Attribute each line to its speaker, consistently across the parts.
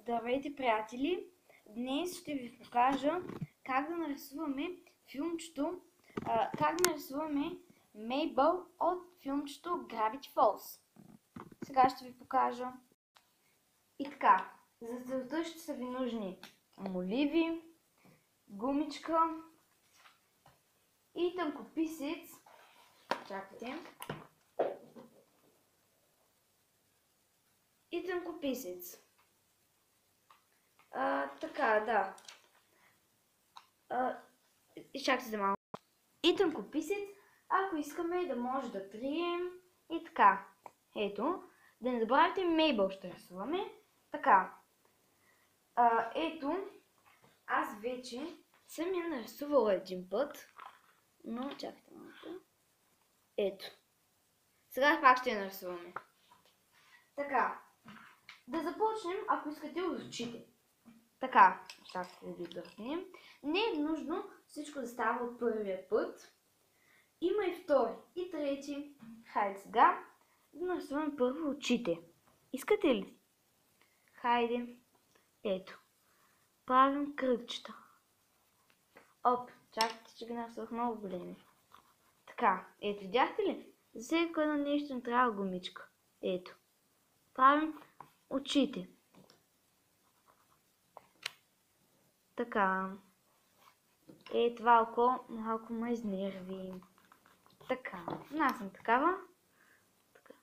Speaker 1: Здравейте, приятели! Днес ще ви покажа как да нарисуваме филмчето, как нарисуваме Мейбъл от филмчето Gravity Falls. Сега ще ви покажа. И така, за целта ще са ви нужни моливи, гумичка и тънкописец. Чакайте. И тънкописец. Така, да. Изчакайте малко. И тънкописец, ако искаме да може да трием и така. Ето, да не забравяйте, Мейбъл ще рисуваме. Така. Ето, аз вече съм я нарисувала един път, но чакайте малко. Ето. Сега пак ще я нарисуваме. Така. Да започнем, ако искате, от очите. Така, ще ви дърпнем. Не е нужно всичко да става от първия път. Има и втори, и трети. Хайде сега да нарисуваме първо очите. Искате ли? Хайде. Ето. Правим кръгчета. Оп, чакайте, че ги нарисувах много големи. Така, ето, видяхте ли? За всеки едно нещо не трябва гумичка. Ето. Правим очите. Така. Това око малко ме изнерви. Така. Аз съм такава. Така.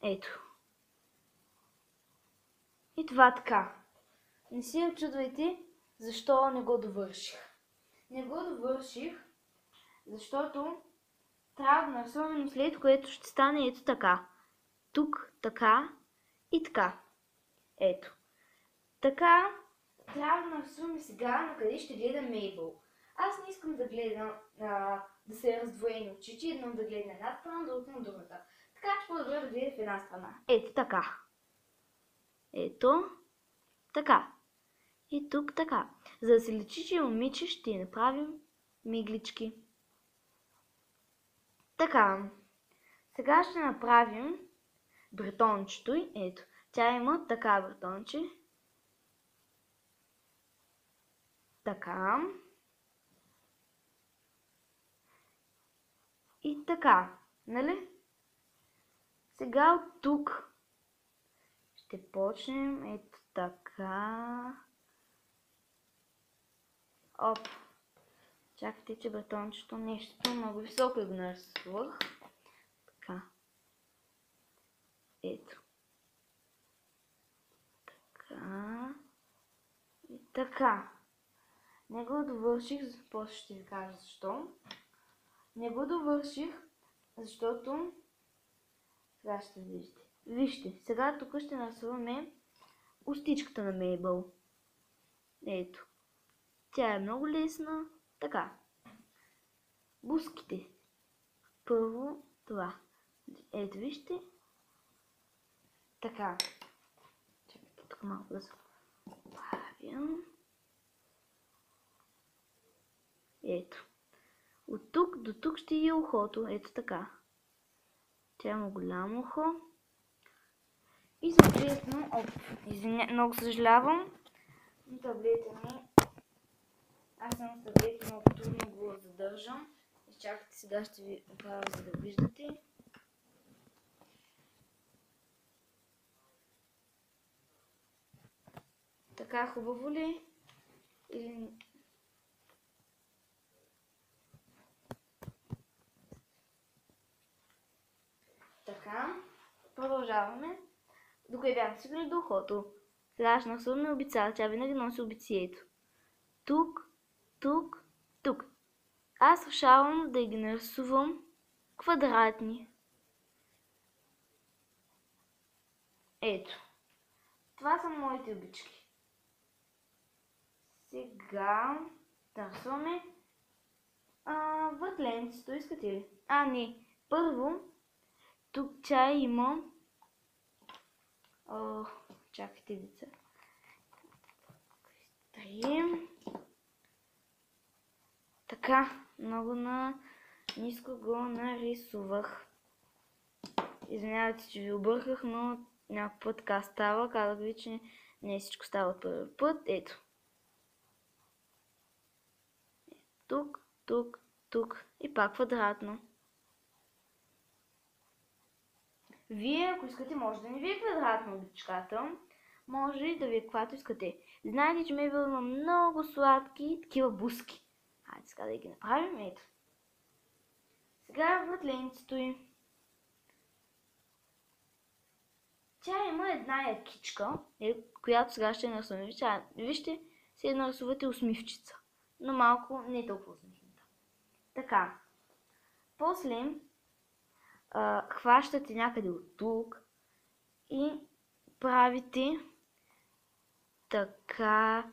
Speaker 1: Ето. И това така. Не си очудвайте защо не го довърших. Не го довърших, защото трябва да нарисуваме, след което ще стане ето така. Тук, така и така. Ето. Така трябва да нарисуваме сега на къде ще гледа Мейбъл. Аз не искам да гледам да се раздвоени очите, едно да гледа на една страна, другото на другата. Така че по-добре да гледа в една страна. Ето така. Ето така. И тук така. За да се личи, че момиче, ще направим миглички. Така. Сега ще направим бретончето й. Ето. Тя има така бретонче. Така. И така. Нали? Сега от тук ще почнем ето така. Оп. Чакайте, че бретончето нещо много високо го нарисувах. Така. Ето. Така. И така. Не го довърших, после ще ви кажа защо. Не го довърших, защото сега ще видите. Вижте, сега тук ще нарисуваме устичката на Мейбъл. Ето. Тя е много лесна. Така. Буските. Първо това. Ето вижте. Така. Чакайте тук малко да се правя. Ето. От тук до тук ще е ухото. Ето така. Тя има голямо ухо. И съответно, много съжалявам, но таблета ми, аз съм с таблета, много трудно го задържам. Изчакайте, сега ще ви направя, за да виждате. Така хубаво ли? Или... Така, продължаваме. Докъде бяхме стигнали до ухото. Сега ще нарисуваме обица. Тя винаги носи обицието. Тук, тук, тук. Аз решавам да ги нарисувам квадратни. Ето. Това са моите обички. Сега нарисуваме вътленцето. Искате ли? Не. Първо, тук тя има... чакайте, деца. Така, много на ниско го нарисувах. Извинявайте, че ви обърках, но някой път така става, казах ви, че не всичко става от първи път. Ето. Тук, тук, тук и пак квадратно. Вие, ако искате, може да не ви е квадратно обичката. Може и да ви е каквато искате. Знаете, че Мейбъл има много сладки такива буски. Хайде сега да ги направим. Ето. Сега вратленцето й. Тя има една якичка, която сега ще нарисуваме. Вижте, си нарисувате усмивчица. Но малко не толкова усмивчица. Така. После хващате някъде от тук и правите така,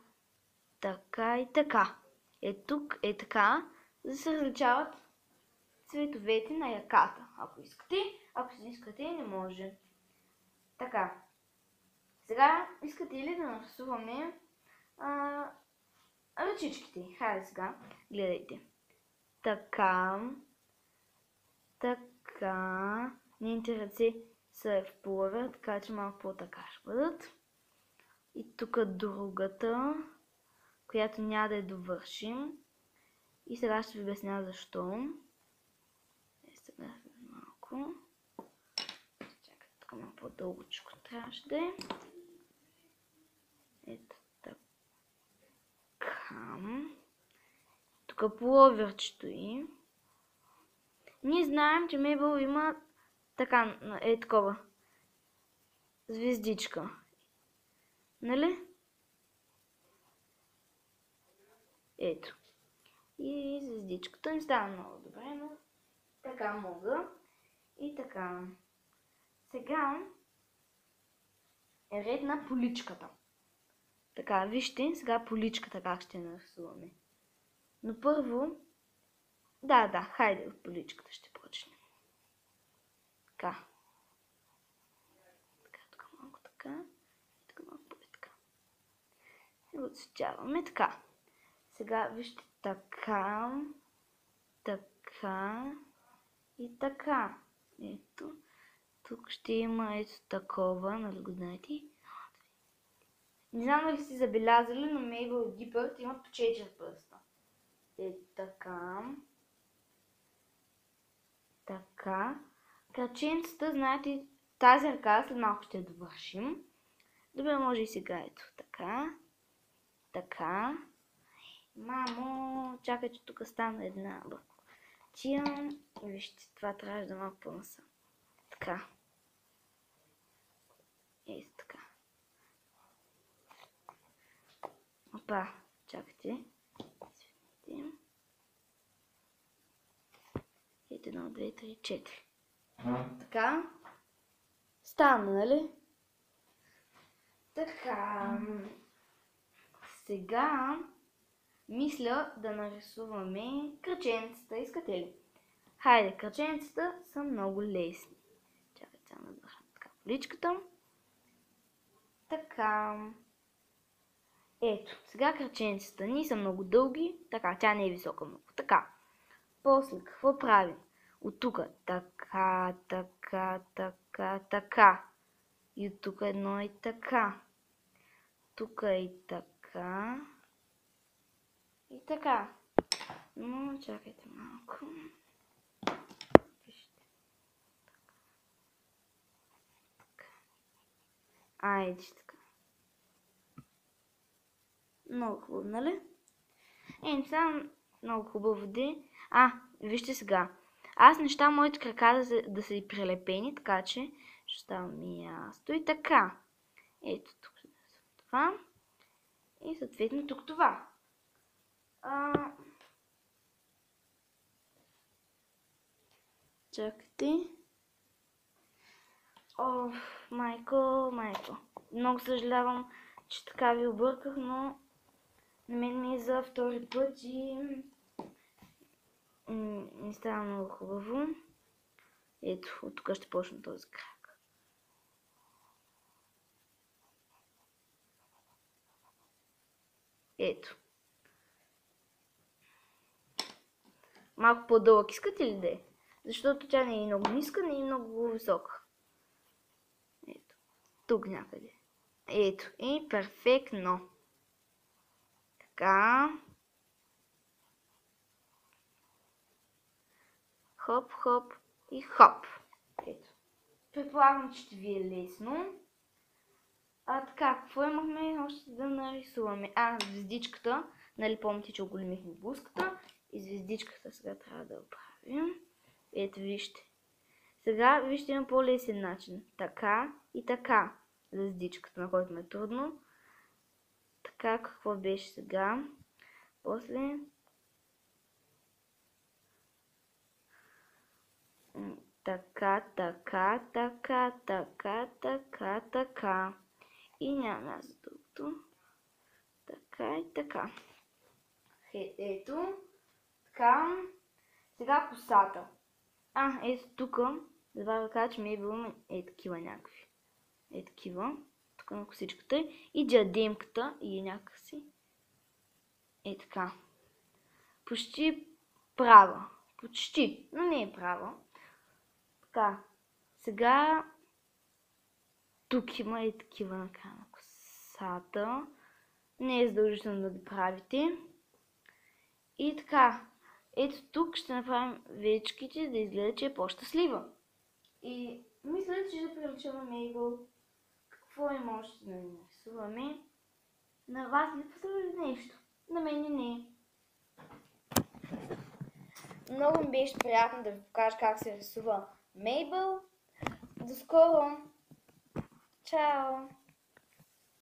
Speaker 1: така и така. Тук е така, за да се различават цветовете на яката. Ако искате, ако не искате, не може. Така. Сега искате ли да нарисуваме ръчичките? Хайде сега, гледайте. Така. Така. Нейните ръце са в половина, така че малко по-така ще бъдат. И тук другата, която няма да я довършим. И сега ще ви обясня защо. Сега малко. Чакай, тук малко по-дългочко трябваше да е. Ето така. Тук половирчето й. Ние знаем, че Мейбъл има така, такова звездичка. Нали? Ето. И звездичката не става много добре, но така мога. И така. Сега е ред на поличката. Така, вижте, сега поличката как ще нарисуваме. Но първо, да, хайде от поличката ще почнем. Така. Така, тук малко така. И тук малко така. И го отсветяваме така. Сега вижте така, така и така. Ето. Тук ще има ето такова, нали го знаете? Не знам дали сте забелязали, но Мейбъл и Гипърт имат по 4 пръста. Ето така. Така. Краченцата, знаете, тази ръка след малко ще я довършим. Добре, може и сега ето така. Така. Мамо, чакай, че тук стана една бъркотия. Вижте, това трябва да малко по-насам. Така. Ето така. Опа, чакайте. Светните. Ето 1, 2, 3, 4. Така. Стана, нали? Така. Сега мисля да нарисуваме кръченцата. Искате ли? Хайде, кръченцата са много лесни. Чакайте само да вършам така поличката. Така. Ето, сега кръченцата ни са много дълги. Така, тя не е висока много. Така. После, какво правим? От тук така, така, така, така. И от тук едно и така. Тук и така. И така. Но чакайте малко. Вижте. Така. Айде така. Много хубаво, нали? Не сега много хубаво де. Вижте сега. Аз не ща моите крака да са и прилепени, така че ще ставам място и така. Ето тук това. И съответно тук това. Чакайте. Майко. Много съжалявам, че така ви обърках, но на мен ми е за втори път и не става много хубаво. Ето, от тук ще почна този крак. Ето. Малко по-дълъг искате ли да е? Защото тя не е много ниска, не е много висока. Ето. тук някъде. Ето, и перфектно. Така. Хоп, хоп и хоп. Ето. Предполагам, че ще ви е лесно. Така, какво имахме още да нарисуваме? Звездичката. Нали помните, че оголемихме блузката. И звездичката сега трябва да оправим. Ето, вижте. Сега вижте има по-лесен начин. Така и така. Звездичката, на който ме е трудно. Така, какво беше сега? После... Така. И няма място за другото. Така и така. Ето. Така. Сега косата. Ето тук. Забравя да кажа, че Мейбъл има такива някакви. Такива. Тук на косичката. И диадемката. И някакси. Така. Почти права. Почти. Но не е права. Така. Сега тук има такива накрая на косата. Не е задължително да ги правите. И така. Ето тук ще направим вечките да изгледа, че е по-щастлива. И мисля, че да прилича на Мейбъл. Какво има още да нарисуваме? На вас не посъвали нещо. На мен не. Много ми беше приятно да ви покажа как се рисува Мейбъл. До скоро! Чао!